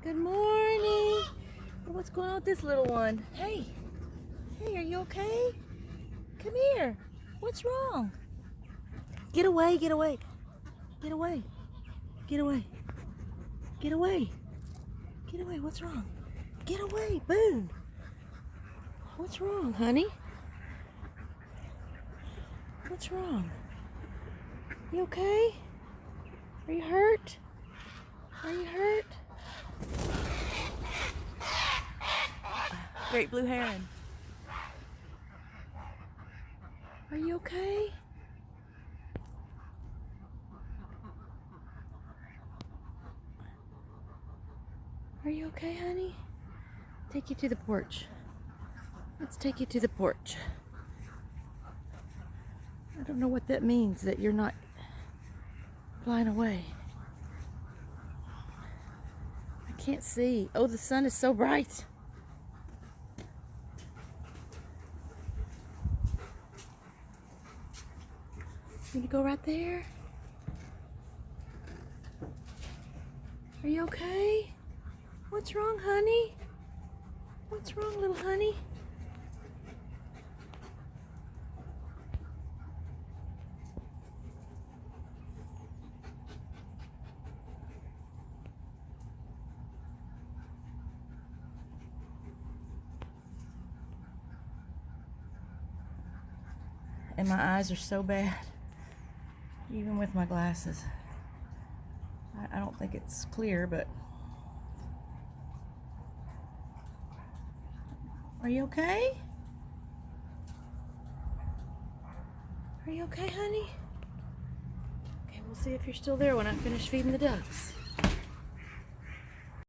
Good morning. What's going on with this little one? Hey, are you okay? Come here. What's wrong? Get away, get away. Get away. Get away. Get away. Get away. What's wrong? Get away. Boom. What's wrong, honey? What's wrong? You okay? Are you hurt? Are you hurt? Great blue heron. Are you okay? Are you okay, honey? Take you to the porch. Let's take you to the porch. I don't know what that means, that you're not flying away. I can't see. Oh, the sun is so bright. You gonna go right there? Are you okay? What's wrong, honey? What's wrong, little honey? And my eyes are so bad, even with my glasses. I don't think it's clear, but are you okay? Are you okay, honey? Okay, we'll see if you're still there when I finish feeding the ducks.